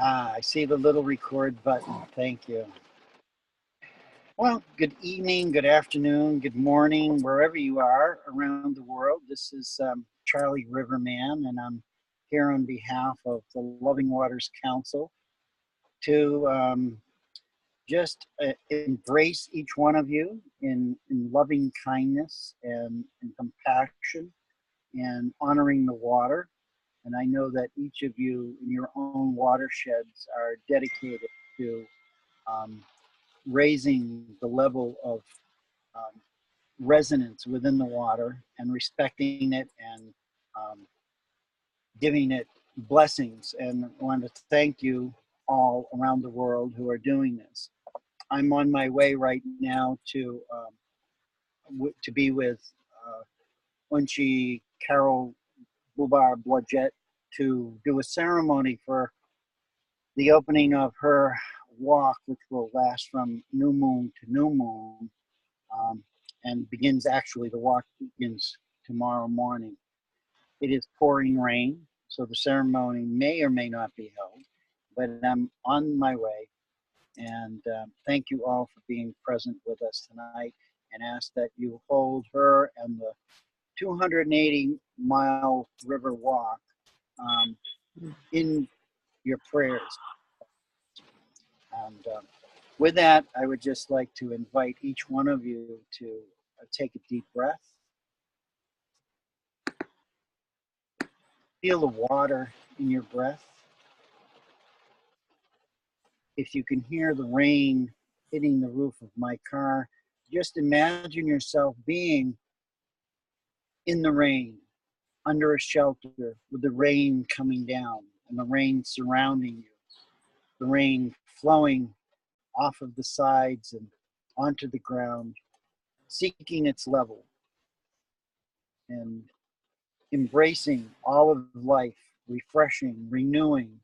I see the little record button. Thank you. Well, good evening, good afternoon, good morning, wherever you are around the world. This is Charlie Riverman, and I'm here on behalf of the Loving Waters Council to just embrace each one of you in loving kindness and compassion and honoring the water. And I know that each of you in your own watersheds are dedicated to raising the level of resonance within the water and respecting it and giving it blessings. And I want to thank you all around the world who are doing this. I'm on my way right now to be with Unchi Carol Bubar Blodgett to do a ceremony for the opening of her walk, which will last from new moon to new moon, and the walk begins tomorrow morning. It is pouring rain, so the ceremony may or may not be held, but I'm on my way. And thank you all for being present with us tonight, and ask that you hold her and the 280-mile river walk in your prayers. And with that, I would just like to invite each one of you to take a deep breath. Feel the water in your breath. If you can hear the rain hitting the roof of my car, just imagine yourself being in the rain, under a shelter, with the rain coming down and the rain surrounding you, the rain flowing off of the sides and onto the ground, seeking its level and embracing all of life, refreshing, renewing,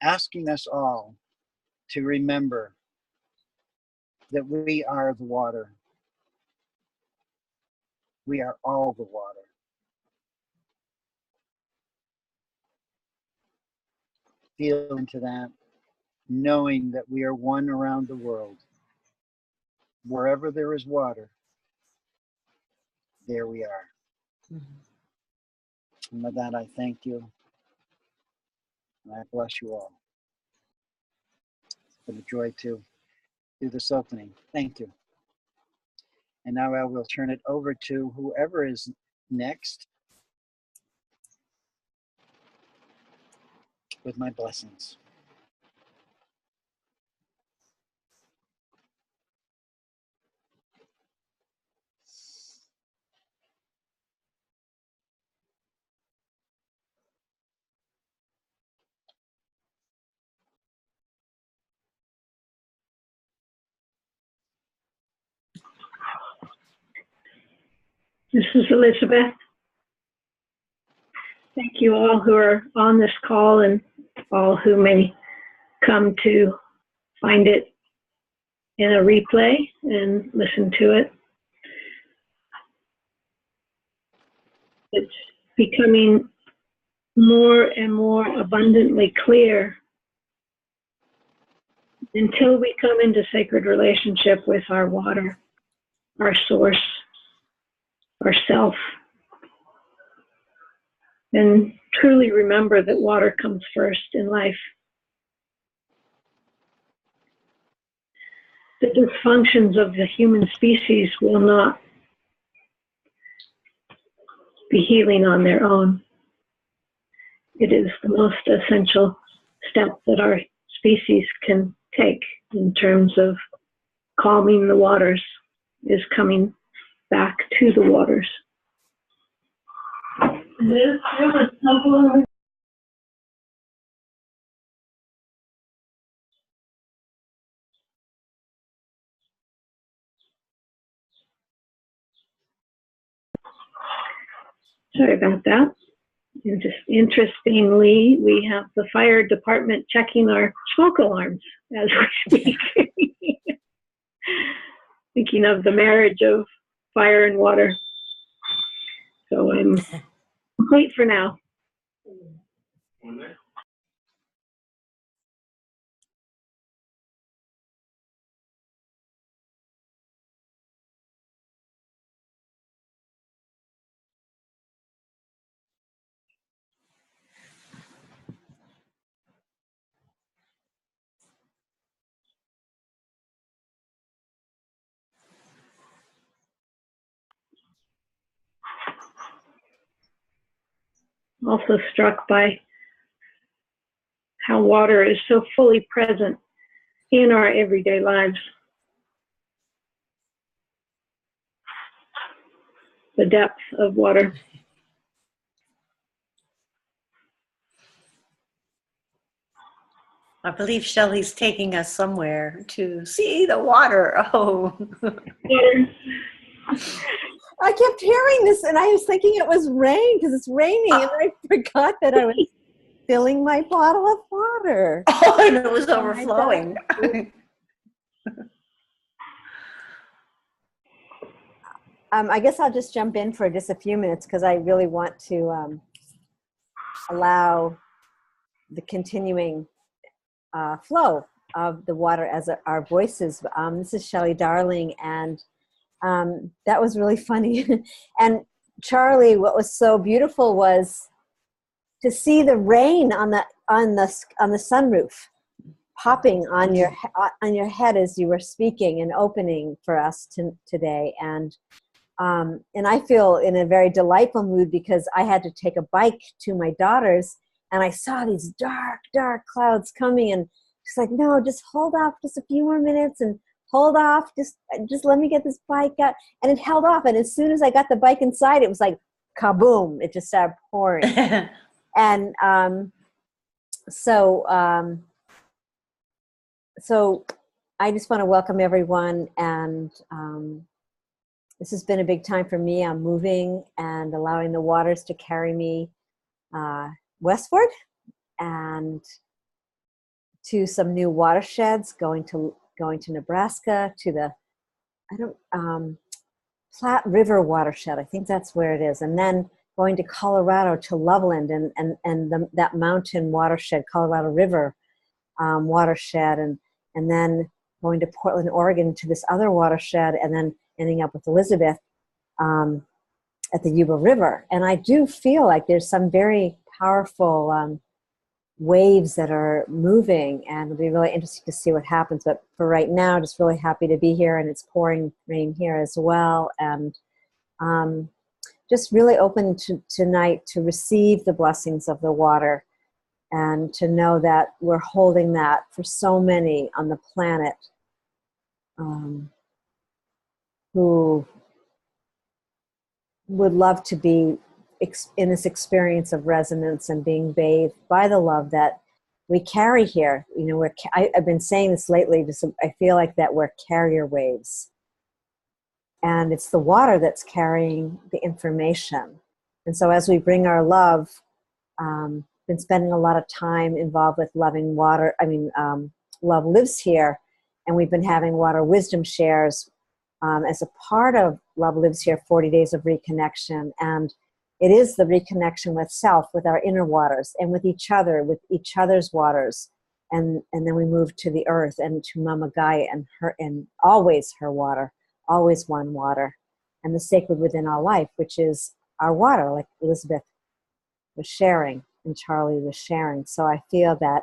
asking us all to remember that we are the water. We are all the water. Feel into that, knowing that we are one around the world. Wherever there is water, there we are. And with that, I thank you. And I bless you all. It's been a joy to do this opening. Thank you. And now I will turn it over to whoever is next with my blessings. This is Elizabeth. Thank you all who are on this call and all who may come to find it in a replay and listen to it. It's becoming more and more abundantly clear until we come into sacred relationship with our water, our source, our self, and truly remember that water comes first in life. The dysfunctions of the human species will not be healing on their own. It is the most essential step that our species can take in terms of calming the waters, is coming back to the waters. Sorry about that. And just interestingly, we have the fire department checking our smoke alarms as we speak. Thinking of the marriage of fire and water. So I'm complete for now. Also struck by how water is so fully present in our everyday lives. The depth of water. I believe Shelley's taking us somewhere to see the water. Oh. I kept hearing this and I was thinking it was rain because it's raining and I forgot that I was filling my bottle of water. Oh, and it was overflowing. I guess I'll just jump in for just a few minutes because I really want to allow the continuing flow of the water as our voices. This is Shelley Darling, and that was really funny. And Charlie, what was so beautiful was to see the rain on the sunroof popping on your head as you were speaking and opening for us today. And I feel in a very delightful mood because I had to take a bike to my daughter's and I saw these dark, dark clouds coming, and she's like, no, just hold off just a few more minutes and hold off. Just let me get this bike out. And it held off. And as soon as I got the bike inside, it was like kaboom. It just started pouring. And so I just want to welcome everyone. And this has been a big time for me. I'm moving and allowing the waters to carry me westward and to some new watersheds, going to Nebraska to the Platte River watershed. I think that's where it is. And then going to Colorado to Loveland and that mountain watershed, Colorado River watershed, and then going to Portland, Oregon to this other watershed, and then ending up with Elizabeth at the Yuba River. And I do feel like there's some very powerful waves that are moving, and it'll be really interesting to see what happens. But for right now, just really happy to be here, and it's pouring rain here as well. And just really open tonight to receive the blessings of the water and to know that we're holding that for so many on the planet who would love to be in this experience of resonance and being bathed by the love that we carry here. You know, I've been saying this lately, I feel like that we're carrier waves. And it's the water that's carrying the information. And so as we bring our love, been spending a lot of time involved with loving water. Love Lives Here, and we've been having water wisdom shares as a part of Love Lives Here, 40 Days of Reconnection. And it is the reconnection with self, with our inner waters, and with each other, with each other's waters. And then we move to the earth and to Mama Gaia and always her water, always one water, and the sacred within our life, which is our water, like Elizabeth was sharing and Charlie was sharing. So I feel that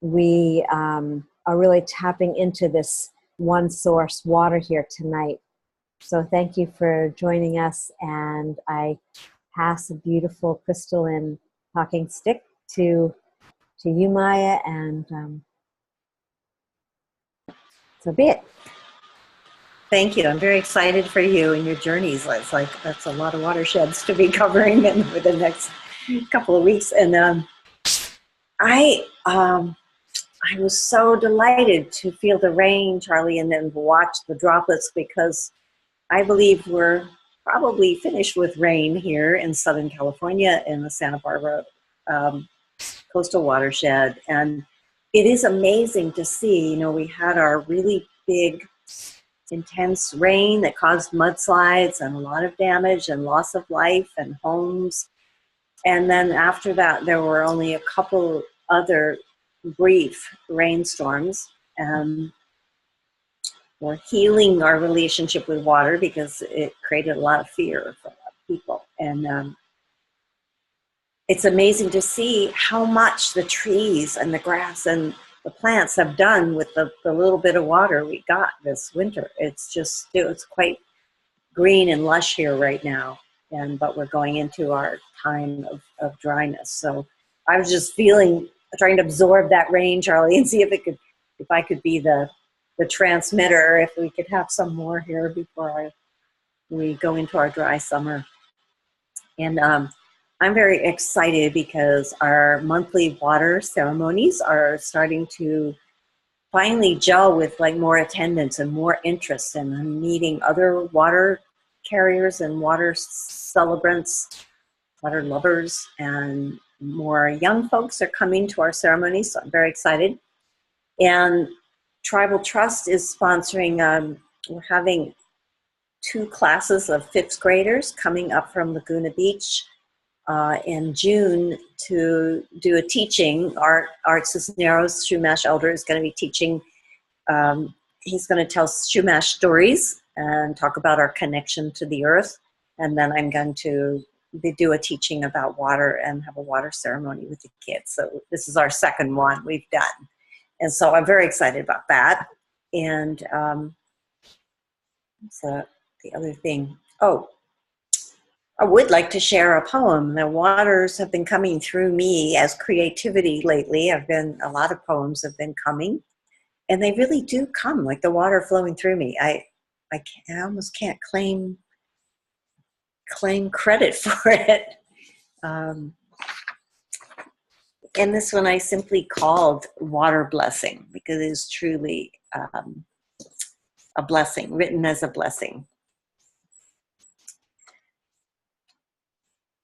we are really tapping into this one source water here tonight. So thank you for joining us, and I pass a beautiful crystalline talking stick to you, Maya, and so be it. Thank you. I'm very excited for you and your journeys. It's like that's a lot of watersheds to be covering over the next couple of weeks. And I was so delighted to feel the rain, Charlie, and then watch the droplets, because I believe we're probably finished with rain here in Southern California in the Santa Barbara coastal watershed. And it is amazing to see, you know, we had our really big, intense rain that caused mudslides and a lot of damage and loss of life and homes. And then after that, there were only a couple other brief rainstorms. We're healing our relationship with water because it created a lot of fear for a lot of people. And it's amazing to see how much the trees and the grass and the plants have done with the little bit of water we got this winter. It's quite green and lush here right now. But we're going into our time of dryness. So I was just trying to absorb that rain, Charlie, and see if I could be the transmitter, if we could have some more here before we go into our dry summer. And I'm very excited because our monthly water ceremonies are starting to finally gel with like more attendance and more interest, and I'm meeting other water carriers and water celebrants, water lovers, and more young folks are coming to our ceremonies, so I'm very excited. And Tribal Trust is sponsoring, we're having 2 classes of 5th graders coming up from Laguna Beach in June to do a teaching. Art Cisneros, Chumash elder, is going to be teaching. He's going to tell Chumash stories and talk about our connection to the earth. And then I'm going to do a teaching about water and have a water ceremony with the kids. So this is our second one we've done. And so I'm very excited about that. And so the other thing, I would like to share a poem. The waters have been coming through me as creativity lately. A lot of poems have been coming, and they really do come like the water flowing through me. I almost can't claim credit for it. And this one I simply called Water Blessing because it is truly a blessing, written as a blessing.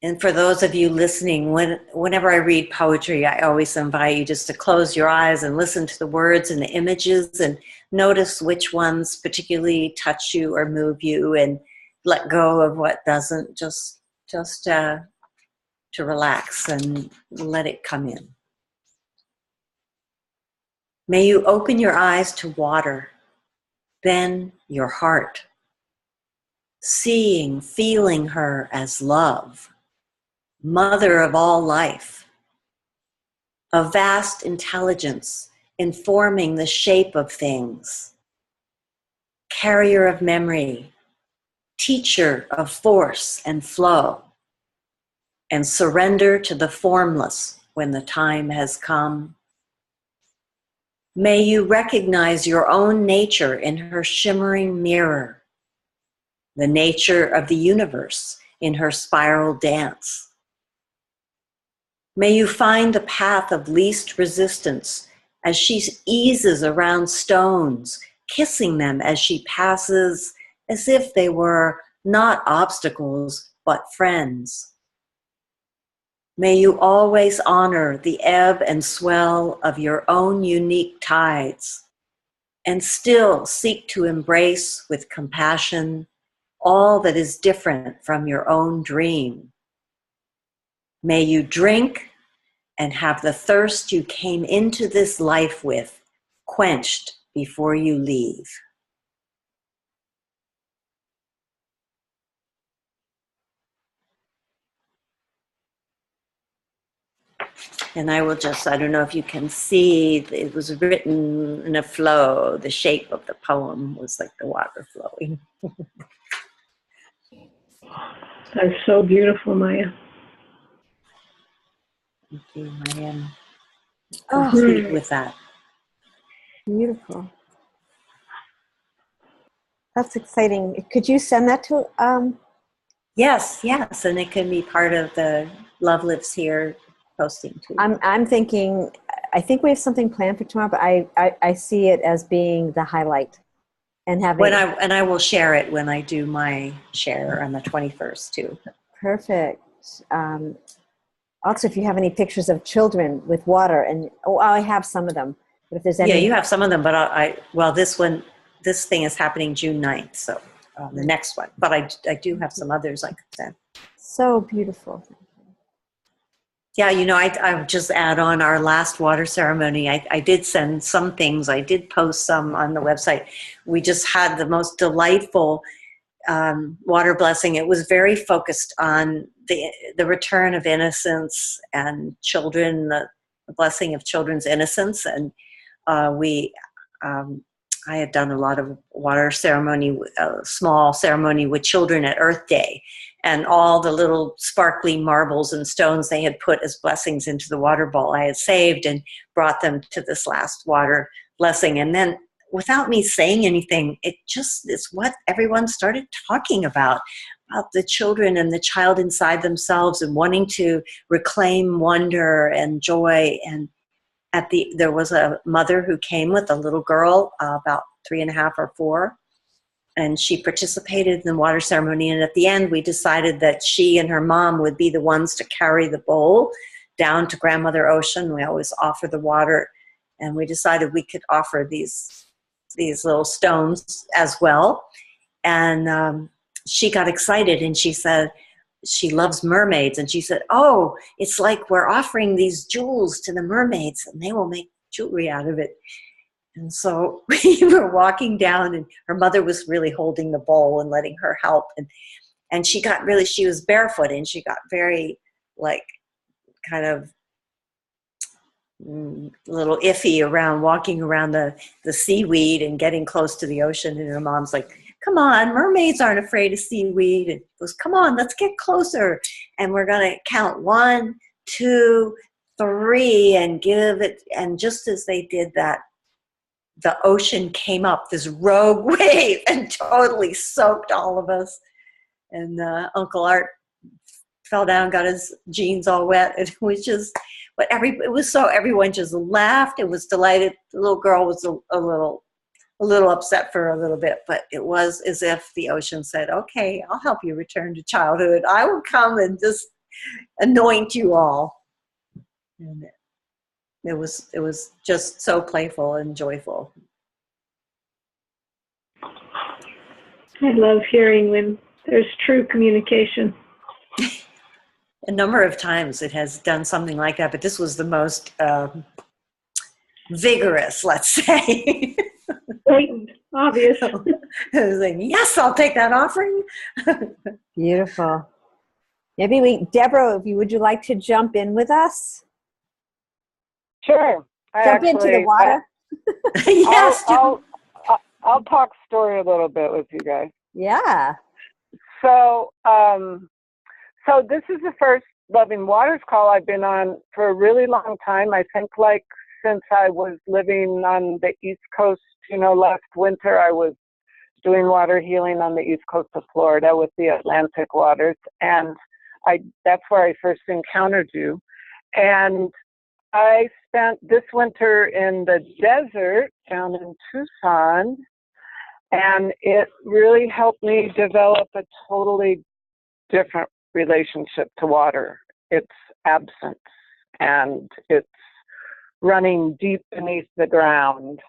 And for those of you listening, whenever I read poetry, I always invite you just to close your eyes and listen to the words and the images and notice which ones particularly touch you or move you, and let go of what doesn't, just to relax and let it come in. May you open your eyes to water, then your heart, seeing, feeling her as love, mother of all life, a vast intelligence informing the shape of things, carrier of memory, teacher of force and flow, and surrender to the formless when the time has come. May you recognize your own nature in her shimmering mirror, the nature of the universe in her spiral dance. May you find the path of least resistance as she eases around stones, kissing them as she passes, as if they were not obstacles, but friends. May you always honor the ebb and swell of your own unique tides, and still seek to embrace with compassion all that is different from your own dream. May you drink and have the thirst you came into this life with quenched before you leave. And I don't know if you can see, it was written in a flow. The shape of the poem was like the water flowing. That's so beautiful, Maya. Thank you, Marianne. Complete with that. Beautiful. That's exciting. Could you send that to? Yes, and it can be part of the Love Lives Here posting too. I'm thinking. I think we have something planned for tomorrow, but I see it as being the highlight, and having. I will share it when I do my share on the 21st too. Perfect. Also, if you have any pictures of children with water, and I have some of them. But if there's any, you have some of them. But this thing is happening June 9th, so the next one. But I do have some others, like I said. So beautiful. Yeah, I would just add on our last water ceremony. I did send some things. I did post some on the website. We just had the most delightful water blessing. It was very focused on the return of innocence and children, the blessing of children's innocence. And I had done a lot of water ceremony, a small ceremony with children at Earth Day, and all the little sparkly marbles and stones they had put as blessings into the water bowl I had saved and brought them to this last water blessing. And then without me saying anything, it's what everyone started talking about the children and the child inside themselves and wanting to reclaim wonder and joy. And there was a mother who came with a little girl, about 3.5 or 4, and she participated in the water ceremony. And at the end, we decided that she and her mom would be the ones to carry the bowl down to Grandmother Ocean. We always offer the water, and we decided we could offer these little stones as well. And she got excited, and she said, she loves mermaids, and she said, oh, it's like we're offering these jewels to the mermaids and they will make jewelry out of it. And so we were walking down, and her mother was really holding the bowl and letting her help, and she was barefoot, and she got very kind of a little iffy around walking around the seaweed and getting close to the ocean. And her mom's like, come on, mermaids aren't afraid of seaweed. And goes, come on, let's get closer. And we're going to count 1, 2, 3 and give it. And just as they did that, the ocean came up, this rogue wave, and totally soaked all of us. And Uncle Art fell down, got his jeans all wet. It was just, everyone just laughed and was delighted. The little girl was a little upset for a little bit, but it was as if the ocean said, okay, I'll help you return to childhood. I will come and just anoint you all. And it was just so playful and joyful. I love hearing when there's true communication. A number of times it has done something like that, but this was the most vigorous, let's say. Blatant, obvious. I was like, yes, I'll take that offering. Beautiful. Maybe Deborah, would you like to jump in with us? Sure. Jump into the water. Yes. I'll talk story a little bit with you guys. Yeah. So, so this is the first Loving Waters call I've been on for a really long time. I think since I was living on the East Coast, last winter I was doing water healing on the East Coast of Florida with the Atlantic waters. And that's where I first encountered you. And I spent this winter in the desert down in Tucson, and it really helped me develop a totally different relationship to water. Its absence, and it's running deep beneath the ground.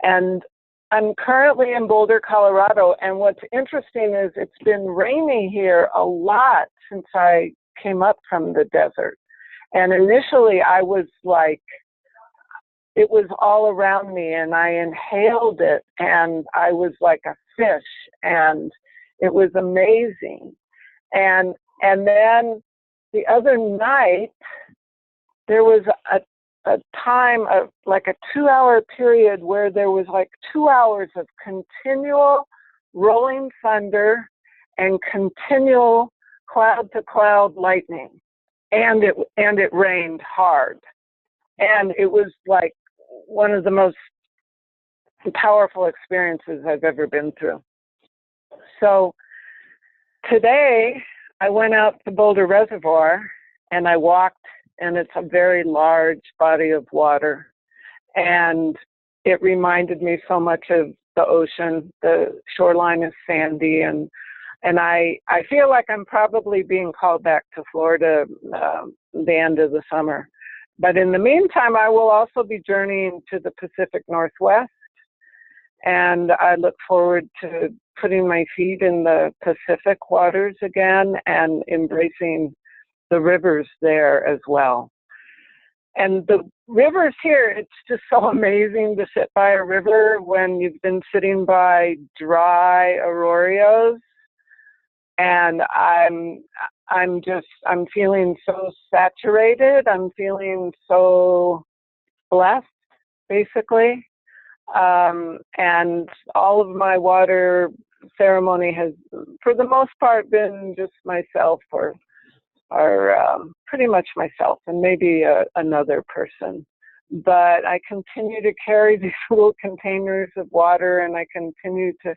And I'm currently in Boulder, Colorado, and what's interesting is it's been rainy here a lot since I came up from the desert. And initially I was like, it was all around me, and I inhaled it, and I was like a fish, and it was amazing. And then the other night, there was a time of like a 2-hour period where there was like 2 hours of continual rolling thunder and continual cloud to cloud lightning. And it rained hard. And it was like one of the most powerful experiences I've ever been through. So today I went out to Boulder Reservoir and I walked, and it's a very large body of water. And it reminded me so much of the ocean. The shoreline is sandy, and I feel like I'm probably being called back to Florida the end of the summer. But in the meantime, I will also be journeying to the Pacific Northwest, and I look forward to putting my feet in the Pacific waters again and embracing the rivers there as well. And the rivers here, it's just so amazing to sit by a river when you've been sitting by dry arroyos. And I'm feeling so saturated. I'm feeling so blessed, basically. And all of my water ceremony has, for the most part, been just myself or pretty much myself and maybe another person. But I continue to carry these little containers of water, and I continue to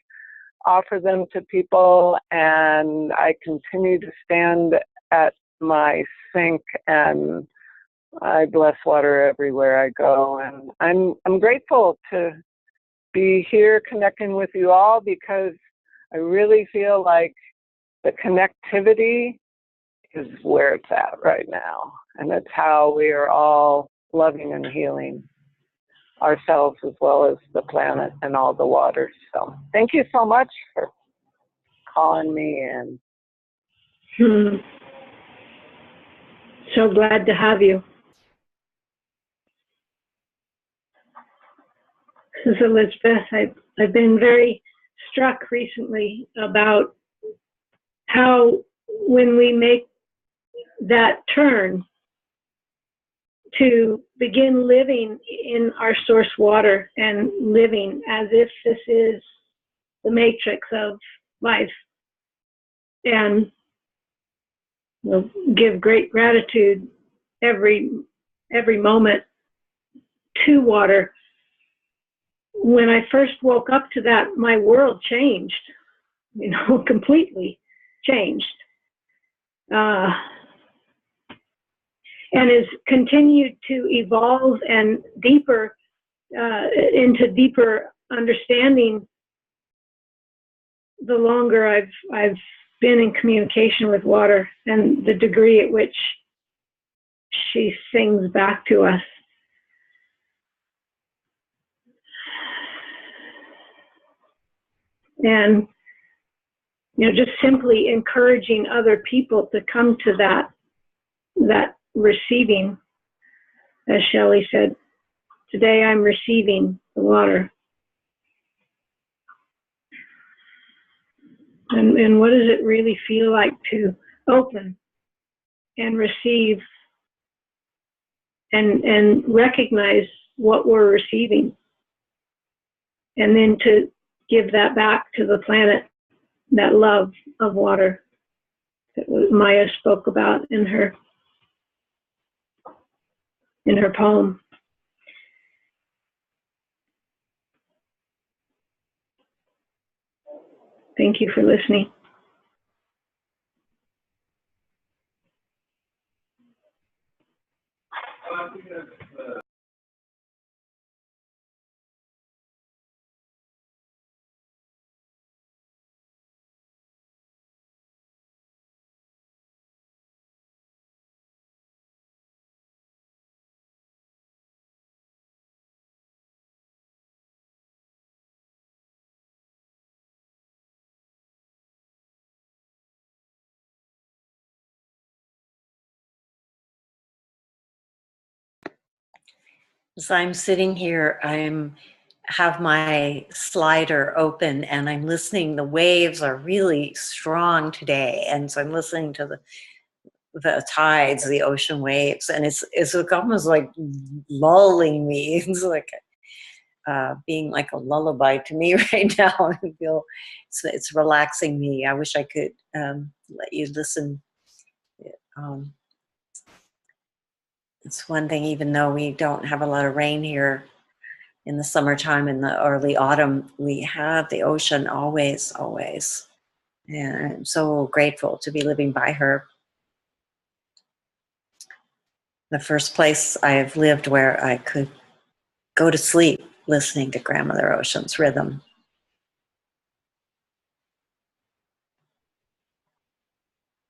offer them to people, and I continue to stand at my sink, and I bless water everywhere I go. And I'm grateful to be here connecting with you all, because I really feel like the connectivity is where it's at right now. And it's how we are all loving and healing ourselves as well as the planet and all the waters. So thank you so much for calling me in. So glad to have you. This is Elizabeth. I've been very struck recently about how when we make that turn to begin living in our source water and living as if this is the matrix of life, and we'll give great gratitude every moment to water. When I first woke up to that, my world changed, completely changed. And has continued to evolve and deeper into deeper understanding the longer I've been in communication with water, and the degree at which she sings back to us. And just simply encouraging other people to come to that receiving, as Shelley said, today I'm receiving the water. And what does it really feel like to open and receive and recognize what we're receiving, and then to give that back to the planet, that love of water that Maya spoke about in her poem. Thank you for listening. As I'm sitting here, have my slider open and I'm listening. The waves are really strong today, and so I'm listening to the tides, the ocean waves, and it's almost like lulling me. It's like being like a lullaby to me right now. I feel it's relaxing me. I wish I could let you listen. It's one thing, even though we don't have a lot of rain here in the summertime, in the early autumn, we have the ocean always, always. And I'm so grateful to be living by her. The first place I have lived where I could go to sleep listening to Grandmother Ocean's rhythm.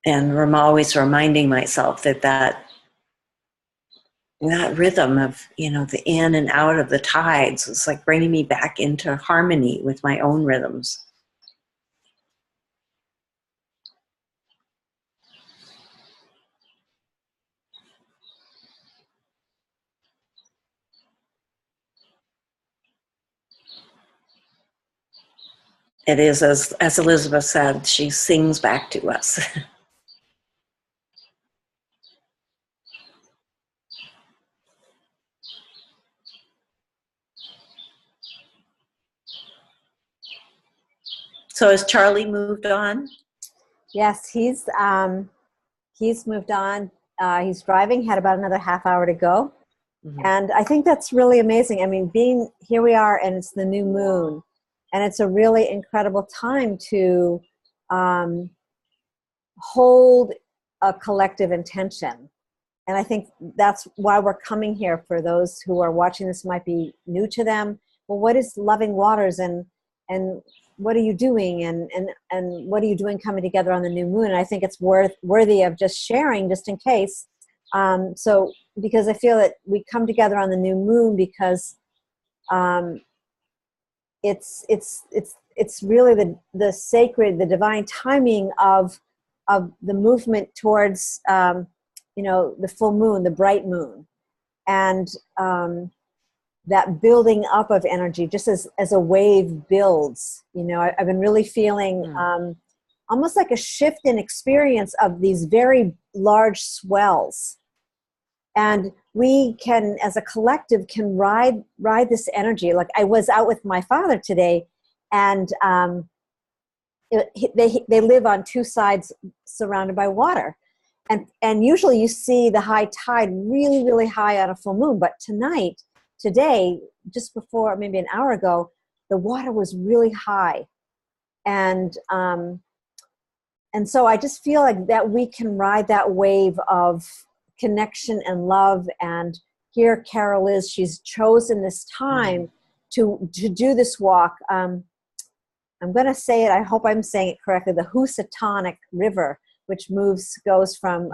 And I'm always reminding myself that rhythm of, the in and out of the tides, it's like bringing me back into harmony with my own rhythms. It is, as Elizabeth said, she sings back to us. So has Charlie moved on? Yes, he's moved on. He's driving, had about another half hour to go. Mm-hmm. And I think that's really amazing. I mean, here we are, and it's the new moon, and it's a really incredible time to hold a collective intention. And I think that's why we're coming here. For those who are watching this might be new to them. Well, what is Loving Waters, and what are you doing, and what are you doing coming together on the new moon? And I think it's worthy of just sharing, just in case. So because I feel that we come together on the new moon because it's really the sacred, the divine timing of the movement towards the full moon, the bright moon, and that building up of energy, just as a wave builds. I've been really feeling almost like a shift in experience of these very large swells. And we can, as a collective, can ride this energy. Like I was out with my father today, and they live on two sides surrounded by water. And usually you see the high tide really, really high on a full moon. But today, just before, maybe an hour ago, the water was really high. And so I just feel like that we can ride that wave of connection and love. And here Carol is, she's chosen this time to do this walk. I'm going to say it, I hope I'm saying it correctly, the Housatonic River, which goes from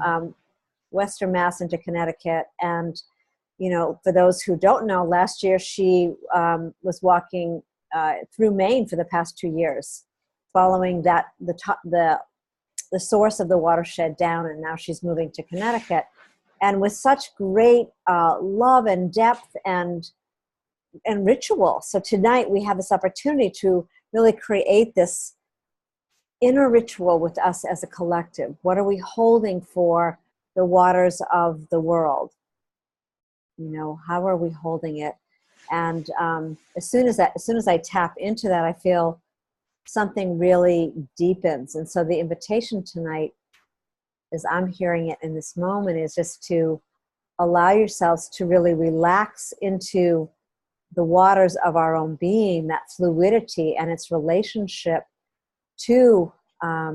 Western Mass into Connecticut. And, for those who don't know, last year she was walking through Maine for the past 2 years, following the source of the watershed down, and now she's moving to Connecticut. And with such great love and depth and ritual. So tonight we have this opportunity to really create this inner ritual with us as a collective. What are we holding for the waters of the world? How are we holding it? And as soon as I tap into that, I feel something really deepens. And so the invitation tonight, as I'm hearing it in this moment, is just to allow yourselves to really relax into the waters of our own being, that fluidity and its relationship to La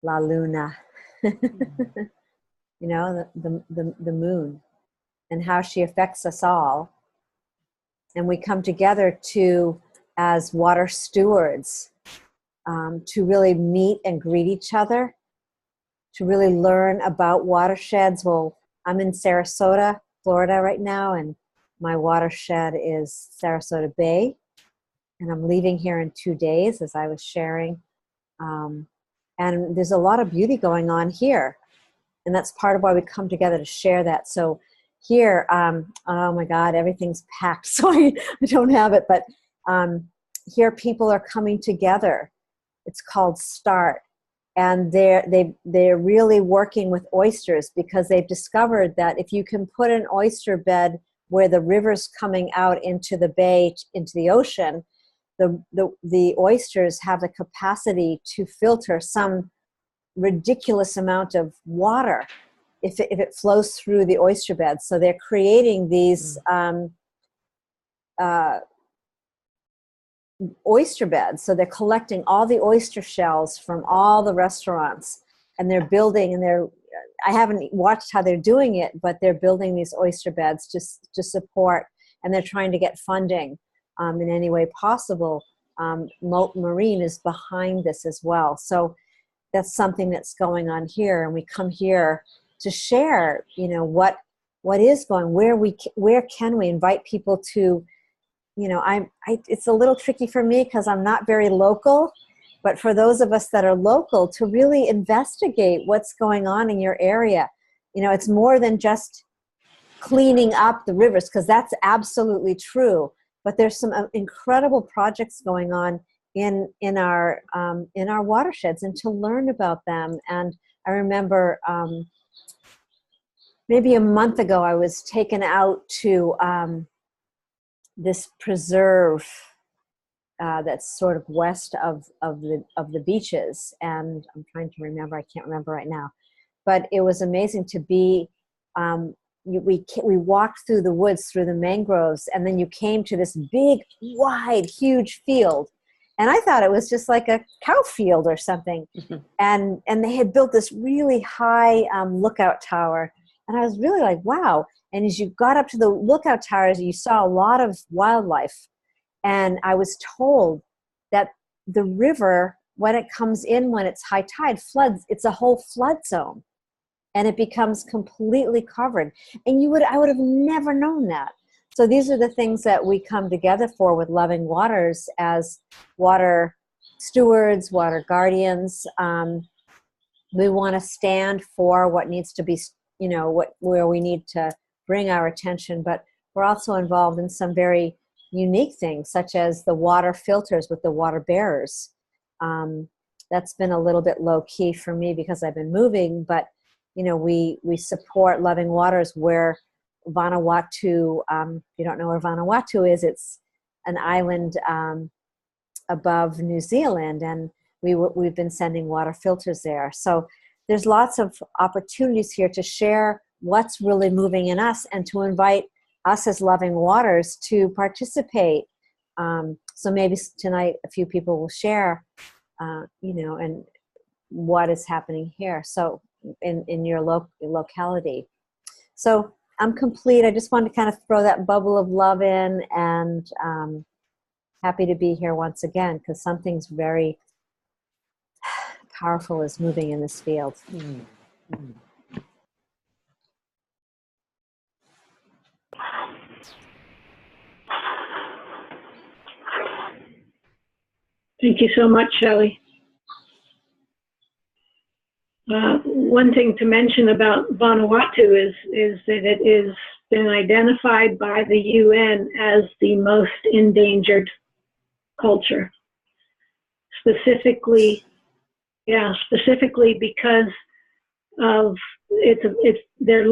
Luna, the moon, and how she affects us all. And we come together as water stewards, to really meet and greet each other, to really learn about watersheds. Well, I'm in Sarasota, Florida right now, and my watershed is Sarasota Bay. And I'm leaving here in 2 days, as I was sharing. And there's a lot of beauty going on here. And that's part of why we come together to share that. So here, oh my God, everything's packed, so I don't have it. But here people are coming together. It's called Start. And they're really working with oysters, because they've discovered that if you can put an oyster bed where the river's coming out into the bay, into the ocean, the oysters have the capacity to filter some ridiculous amount of water if it flows through the oyster bed. So they're creating these oyster beds. So they're collecting all the oyster shells from all the restaurants, and they're building, and I haven't watched how they're doing it, but they're building these oyster beds to support, and they're trying to get funding in any way possible. Molten Marine is behind this as well. So that's something that's going on here, and we come here to share, what is going, where can we invite people to, it's a little tricky for me because I'm not very local, but for those of us that are local, to really investigate what's going on in your area. It's more than just cleaning up the rivers, because that's absolutely true. but there's some incredible projects going on in our watersheds, and to learn about them. And I remember maybe a month ago, I was taken out to this preserve that's sort of west of the beaches, and I'm trying to remember. I can't remember right now, but it was amazing to be. We walked through the woods, through the mangroves, and then you came to this big, wide, huge field. And I thought it was just like a cow field or something. And they had built this really high lookout tower. And I was really like, wow. And as you got up to the lookout towers, you saw a lot of wildlife. And I was told that the river, when it comes in, when it's high tide, floods, it's a whole flood zone. And it becomes completely covered. And I would have never known that. So these are the things that we come together for with Loving Waters as water stewards, water guardians. We want to stand for what needs to be, where we need to bring our attention, but we're also involved in some very unique things, such as the water filters with the water bearers. That's been a little bit low key for me because I've been moving, but we support Loving Waters where Vanuatu, if you don't know where Vanuatu is, it's an island above New Zealand, and we've been sending water filters there. So there's lots of opportunities here to share what's really moving in us and to invite us as Loving Waters to participate. So maybe tonight a few people will share, and what is happening here. So in your locality. So I'm complete. I just wanted to kind of throw that bubble of love in, and happy to be here once again because something's very powerful is moving in this field. Thank you so much, Shelley. One thing to mention about Vanuatu is that it has been identified by the UN as the most endangered culture. Specifically because of they're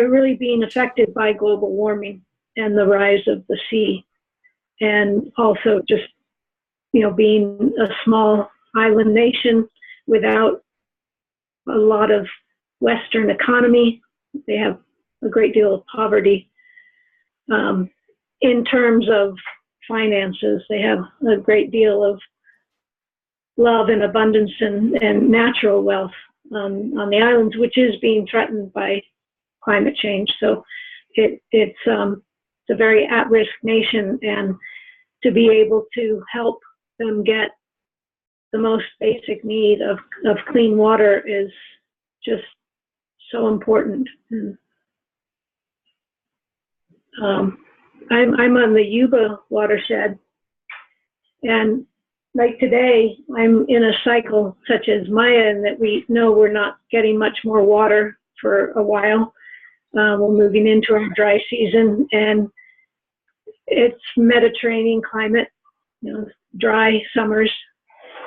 really being affected by global warming and the rise of the sea, and also just being a small island nation without a lot of Western economy. They have a great deal of poverty. In terms of finances, they have a great deal of love and abundance and natural wealth on the islands, which is being threatened by climate change. So it's a very at-risk nation, and to be able to help them get the most basic need of clean water is just so important. I'm on the Yuba watershed, and like today, I'm in a cycle such as Maya, in that we know we're not getting much more water for a while. We're moving into our dry season, and it's Mediterranean climate, dry summers.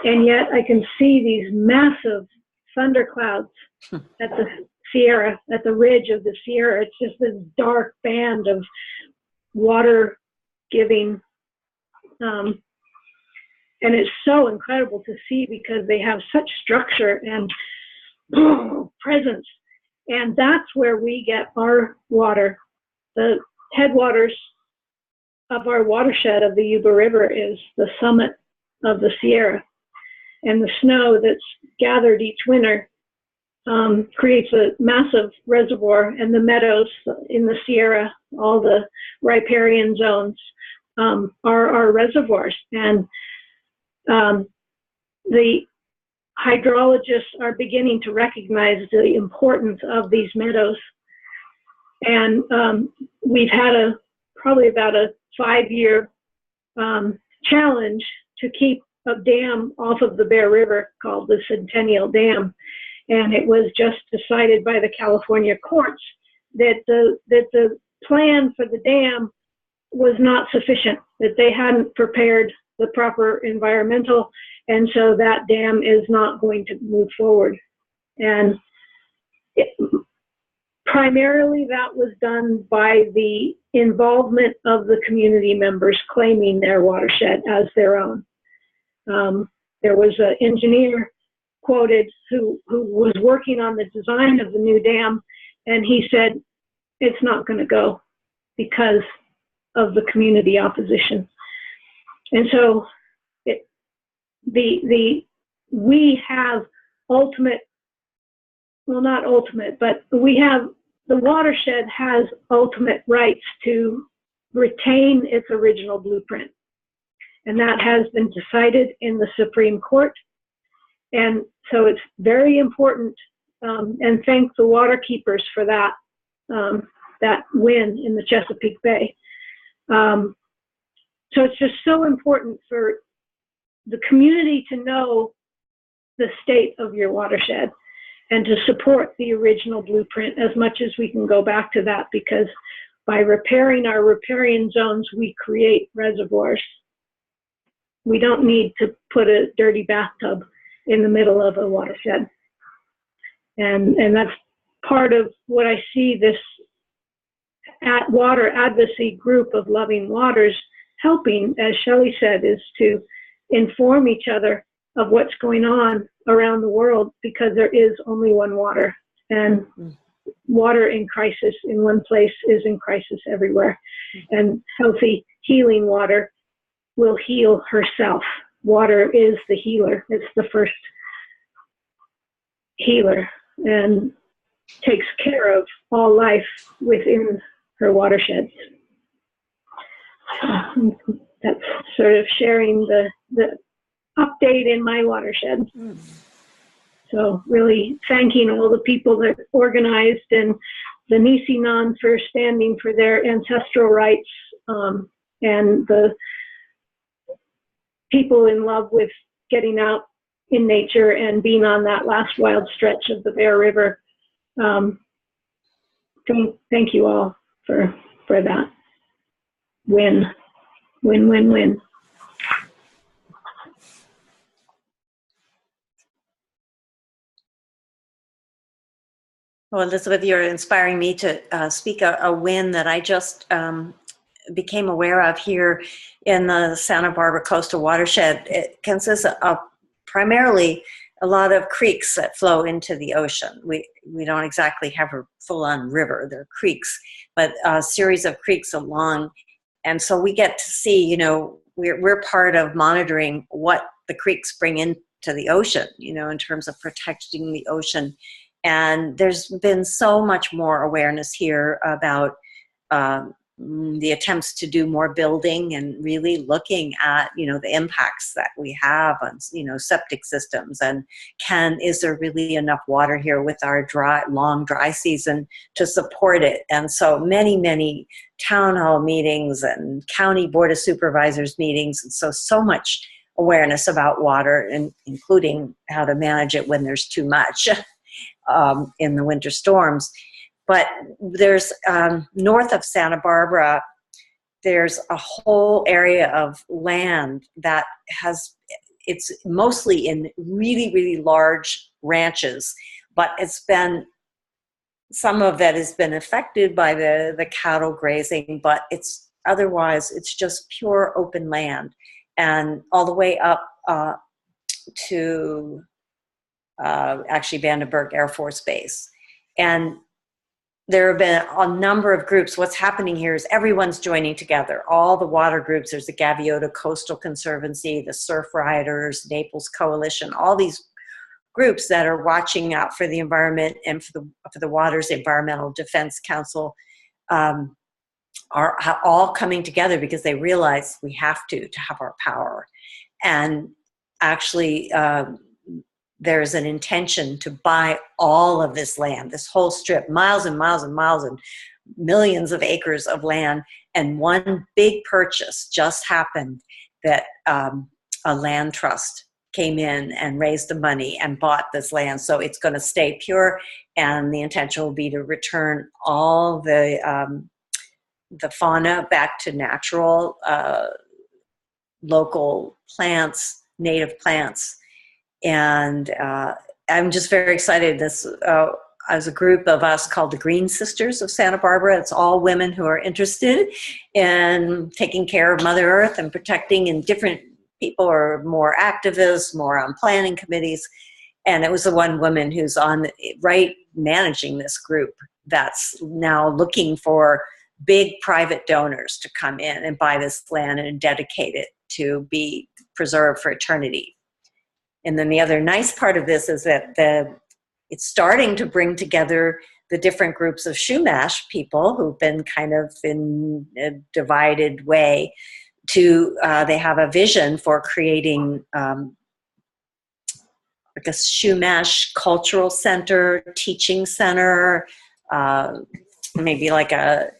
And yet I can see these massive thunderclouds at the Sierra, at the ridge of the Sierra. It's just this dark band of water giving. And it's so incredible to see because they have such structure and presence. And that's where we get our water. The headwaters of our watershed of the Yuba River is the summit of the Sierra. And the snow that's gathered each winter creates a massive reservoir, and the meadows in the Sierra, all the riparian zones, are our reservoirs. And the hydrologists are beginning to recognize the importance of these meadows. And we've had probably about a 5-year challenge to keep a dam off of the Bear River called the Centennial Dam, and it was just decided by the California courts that the plan for the dam was not sufficient, that they hadn't prepared the proper environmental, and so that dam is not going to move forward. And primarily that was done by the involvement of the community members claiming their watershed as their own. There was an engineer quoted who was working on the design of the new dam, and he said, it's not going to go because of the community opposition. And so we have ultimate, well, not ultimate, but we have, the watershed has ultimate rights to retain its original blueprint. And that has been decided in the Supreme Court. And so it's very important, and thank the water keepers for that, that win in the Chesapeake Bay. So it's just so important for the community to know the state of your watershed and to support the original blueprint as much as we can go back to that, because by repairing our riparian zones, we create reservoirs. We don't need to put a dirty bathtub in the middle of a watershed. And that's part of what I see this water advocacy group of Loving Waters helping, as Shelley said, is to inform each other of what's going on around the world, because there is only one water, and water in crisis in one place is in crisis everywhere. And healthy, healing water will heal herself. Water is the healer. It's the first healer and takes care of all life within her watersheds. That's sort of sharing the update in my watershed. So really thanking all the people that organized, and the Nisinan for standing for their ancestral rights, and the people in love with getting out in nature and being on that last wild stretch of the Bear River. Thank you all for that. Win, win, win, win. Well, Elizabeth, you're inspiring me to speak a win that I just became aware of here in the Santa Barbara coastal watershed. It consists of primarily a lot of creeks that flow into the ocean. We don't exactly have a full-on river. They're creeks, but a series of creeks along. And so we get to see, you know, we're part of monitoring what the creeks bring into the ocean, you know, in terms of protecting the ocean. And there's been so much more awareness here about the attempts to do more building and really looking at, you know, the impacts that we have on, you know, septic systems, and is there really enough water here with our long dry season to support it? And so many town hall meetings and county board of supervisors meetings, and so much awareness about water, and including how to manage it when there's too much in the winter storms. But there's north of Santa Barbara, there's a whole area of land that it's mostly in really large ranches, but some of that has been affected by the cattle grazing, but otherwise it's just pure open land, and all the way up to actually Vandenberg Air Force Base. And there have been a number of groups. What's happening here is everyone's joining together. All the water groups, there's the Gaviota Coastal Conservancy, the Surf Riders, Naples Coalition, all these groups that are watching out for the environment and for the Waters Environmental Defense Council are all coming together because they realize we have to have our power. And actually, there's an intention to buy all of this land, this whole strip, miles and miles and miles and millions of acres of land. And one big purchase just happened that a land trust came in and raised the money and bought this land. So it's going to stay pure, and the intention will be to return all the the fauna back to natural, local plants, native plants. And I'm just very excited. This as a group of us called the Green Sisters of Santa Barbara. It's all women who are interested in taking care of Mother Earth and protecting, and different people are more activists, more on planning committees. And it was the one woman who's managing this group that's now looking for big private donors to come in and buy this land and dedicate it to be preserved for eternity. And then the other nice part of this is that it's starting to bring together the different groups of Chumash people who've been kind of in a divided way to, they have a vision for creating like a Chumash cultural center, teaching center, maybe like a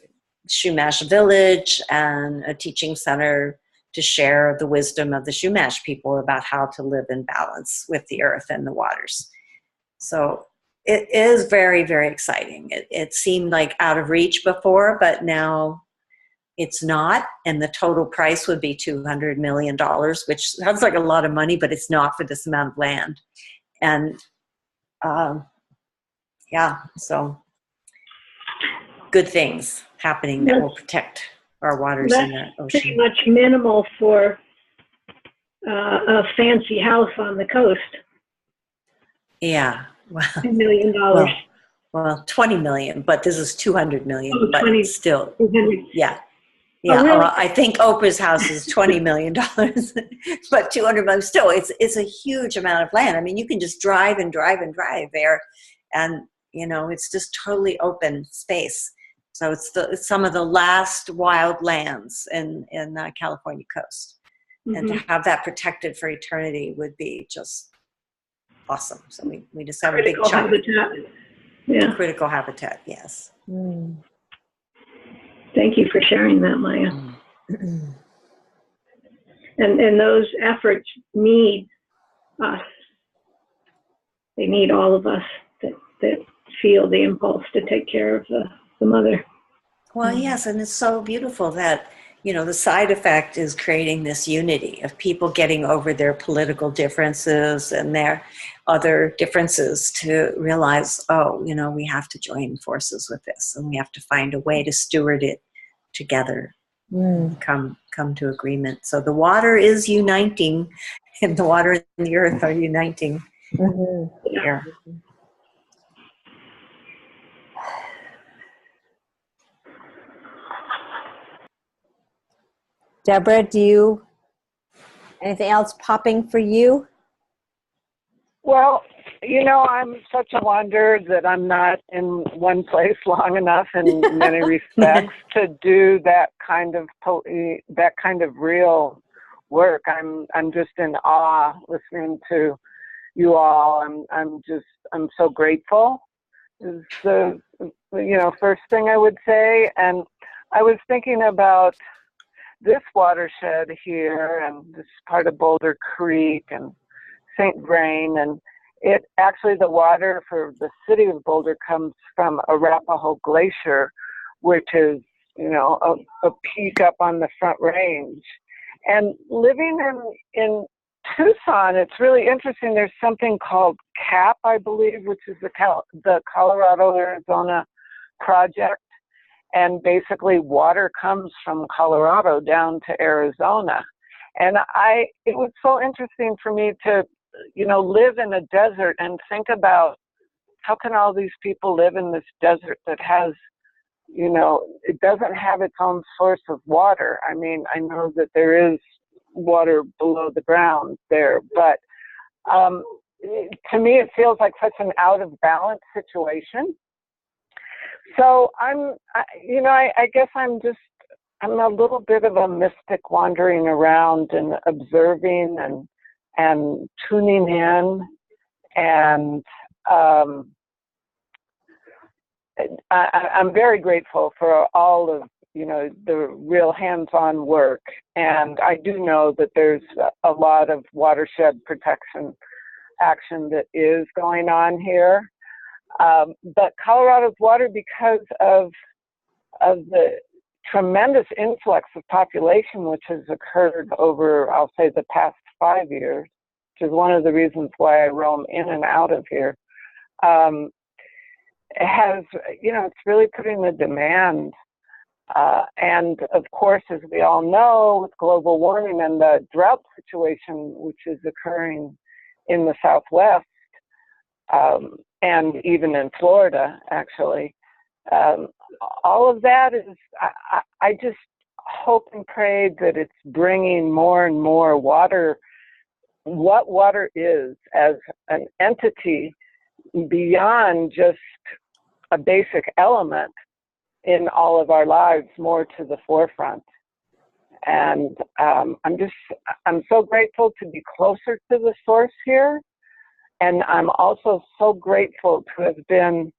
Chumash village and a teaching center to share the wisdom of the Chumash people about how to live in balance with the earth and the waters. So it is very, very exciting. It seemed like out of reach before, but now it's not. And the total price would be $200 million, which sounds like a lot of money, but it's not for this amount of land. And yeah, so good things happening that will protect our waters in the ocean. Pretty much minimal for a fancy house on the coast. Yeah. Well, $2 million. Well, 20 million, but this is 200 million, Oh, but 20. still, 200. yeah. Oh, Yeah, really? I think Oprah's house is $20 million, but 200 million, still, it's a huge amount of land. I mean, you can just drive and drive and drive there, and, you know, it's just totally open space. So it's some of the last wild lands in the California coast. Mm-hmm. And to have that protected for eternity would be just awesome. So we just have Critical a big chunk. habitat. Yeah. Critical habitat, yes. Mm. Thank you for sharing that, Maya. And those efforts need us. They need all of us that feel the impulse to take care of the mother. Well, yes, and it's so beautiful that, you know, the side effect is creating this unity of people getting over their political differences and their other differences to realize, oh, you know, we have to join forces with this, and we have to find a way to steward it together, come to agreement. So the water is uniting, and the water and the earth are uniting here. Deborah, anything else popping for you? Well, you know, I'm such a wanderer that I'm not in one place long enough in many respects to do that kind of real work. I'm just in awe listening to you all. I'm so grateful. Is the first thing I would say. And I was thinking about this watershed here and this part of Boulder Creek and St. Vrain, and it actually, the water for the city of Boulder comes from Arapahoe Glacier, which is, you know, a peak up on the Front Range. And living in Tucson, it's really interesting. There's something called CAP, I believe, which is the Colorado-Arizona project. And basically water comes from Colorado down to Arizona. And it was so interesting for me to, you know, live in a desert and think about how can all these people live in this desert that has, you know, it doesn't have its own source of water. I mean, I know that there is water below the ground there, but to me, it feels like such an out of balance situation. So I guess I'm a little bit of a mystic wandering around and observing and tuning in, and I'm very grateful for all of, you know, the real hands-on work. And I do know that there's a lot of watershed protection action that is going on here. But Colorado's water, because of the tremendous influx of population, which has occurred over, I'll say, the past 5 years, which is one of the reasons why I roam in and out of here, has, it's really putting the demand. And of course, as we all know, with global warming and the drought situation, which is occurring in the Southwest, and even in Florida, actually, all of that is, I just hope and pray that it's bringing more and more water, what water is as an entity beyond just a basic element in all of our lives, more to the forefront. And I'm so grateful to be closer to the source here. And I'm also so grateful to have been,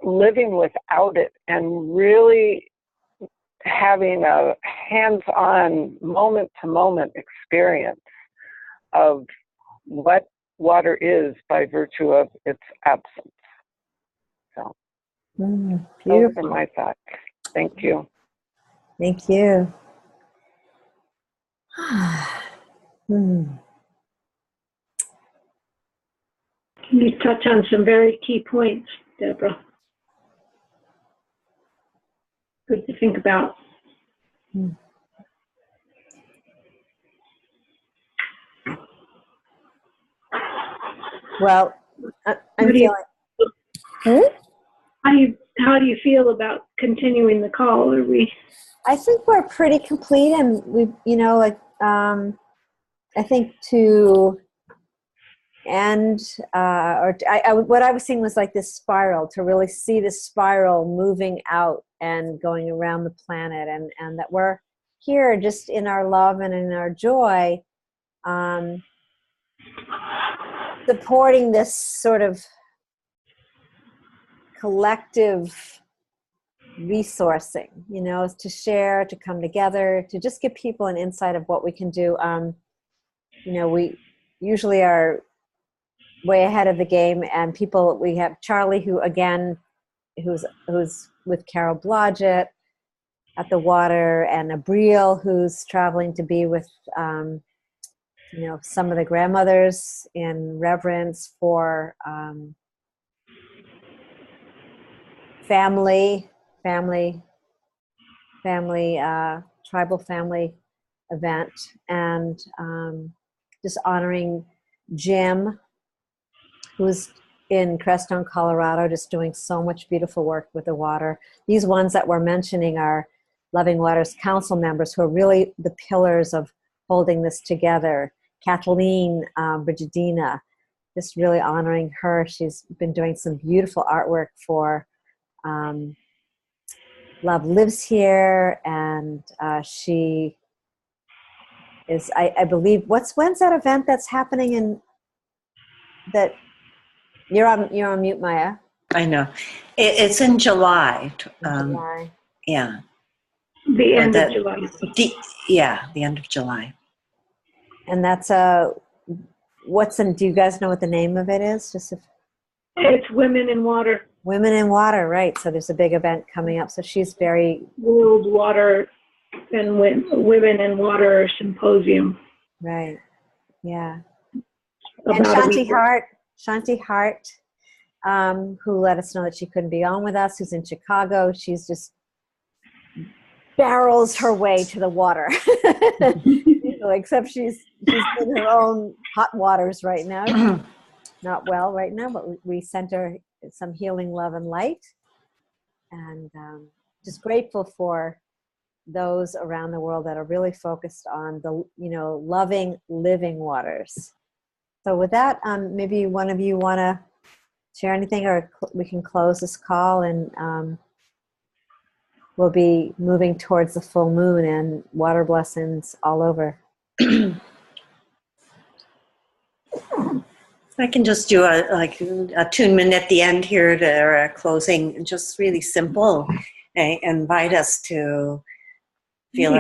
living without it and really having a hands-on, moment-to-moment experience of what water is by virtue of its absence. So, those are my thoughts. Thank you. Thank you. You touch on some very key points, Deborah. Good to think about. Well, I'm feeling. How do you feel about continuing the call? Are we? I think we're pretty complete, and we, I think to end, what I was seeing was like this spiral, to really see this spiral moving out and going around the planet, and that we're here just in our love and in our joy, supporting this sort of collective resourcing, to share, to come together, to just give people an insight of what we can do. We usually are way ahead of the game, and people, we have Charlie, who's with Carol Blodgett at the water, and Abriel, who's traveling to be with some of the grandmothers in reverence for tribal family event, and just honoring Jim, who's in Crestone, Colorado, just doing so much beautiful work with the water. These ones that we're mentioning are Loving Waters Council members, who are really the pillars of holding this together. Kathleen Brigidina, just really honoring her. She's been doing some beautiful artwork for Love Lives Here, and she is, I believe, when's that event that's happening in that? You're on mute, Maya. I know. It's in July. July. Yeah. The end of July. The end of July. And that's do you guys know what the name of it is? It's Women in Water. Women in Water, right. So there's a big event coming up. So she's very... World Water and Women in Water Symposium. Right. Yeah. And Shanti Hart, who let us know that she couldn't be on with us, who's in Chicago. She's just barrels her way to the water. Except she's in her own hot waters right now. Not well right now, but we sent her some healing love and light. And just grateful for those around the world that are really focused on the, loving, living waters. So with that, maybe one of you want to share anything, or we can close this call, and we'll be moving towards the full moon and water blessings all over. I can just do a tune-in at the end here to our closing, just really simple. I invite us to feel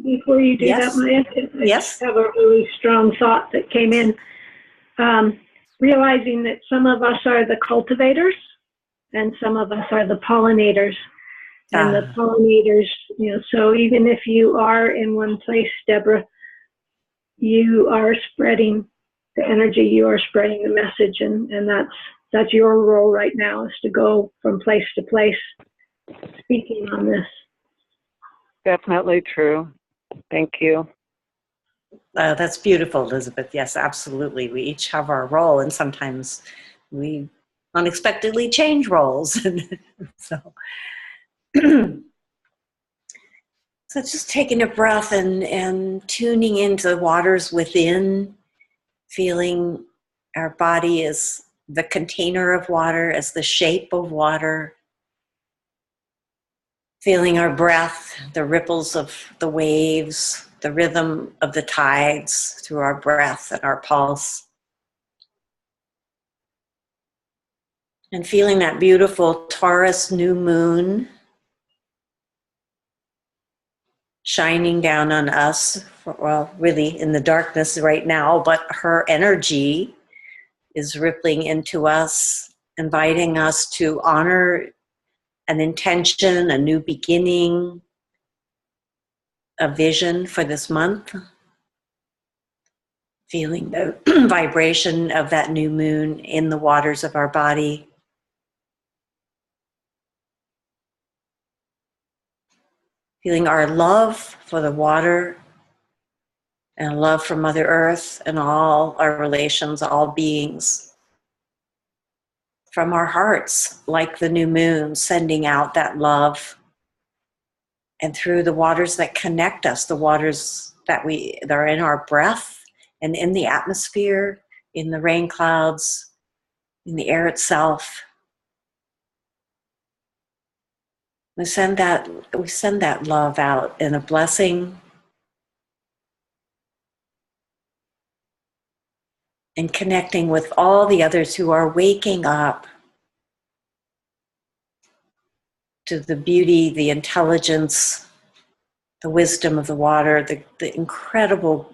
before you do Yes. that, Maya, Yes. I have a really strong thought that came in. Realizing that some of us are the cultivators and some of us are the pollinators. and the pollinators, so even if you are in one place, Deborah, you are spreading the energy, you are spreading the message, and that's your role right now, is to go from place to place speaking on this. Definitely true. Thank you. That's beautiful, Elizabeth. Yes, absolutely. We each have our role, and sometimes we unexpectedly change roles. So, so just taking a breath and tuning into the waters within, feeling our body as the container of water, as the shape of water, feeling our breath, the ripples of the waves, the rhythm of the tides through our breath and our pulse. And feeling that beautiful Taurus new moon shining down on us, well, really in the darkness right now, but her energy is rippling into us, inviting us to honor an intention, a new beginning, a vision for this month. Feeling the vibration of that new moon in the waters of our body. Feeling our love for the water and love for Mother Earth and all our relations, all beings. From our hearts, like the new moon, sending out that love. And through the waters that connect us, the waters that are in our breath and in the atmosphere, in the rain clouds, in the air itself. We send that love out in a blessing and connecting with all the others who are waking up to the beauty, the intelligence, the wisdom of the water, the incredible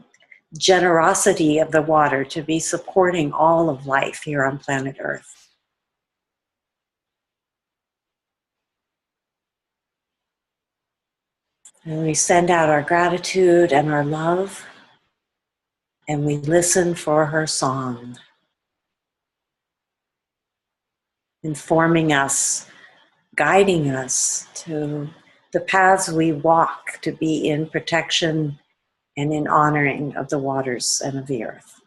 generosity of the water to be supporting all of life here on planet Earth. And we send out our gratitude and our love, and we listen for her song, informing us, guiding us to the paths we walk to be in protection and in honoring of the waters and of the earth.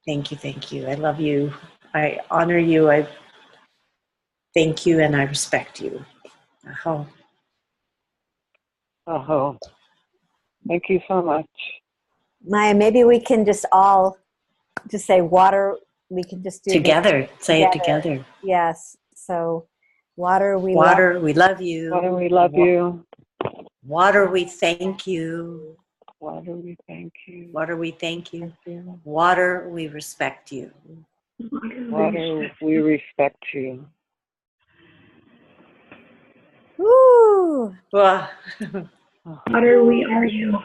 Thank you, thank you. I love you. I honor you. I thank you and I respect you. Aho. Oh, thank you so much. Maya, maybe we can just all just say water. We can just do Together. Say it together. Yes. So water, we water, we love you. Water, we love you. Water, we thank you. Water, we thank you. Water, we thank you. Water, we respect you. Water, we respect you. Woo! Well, Water, we are you.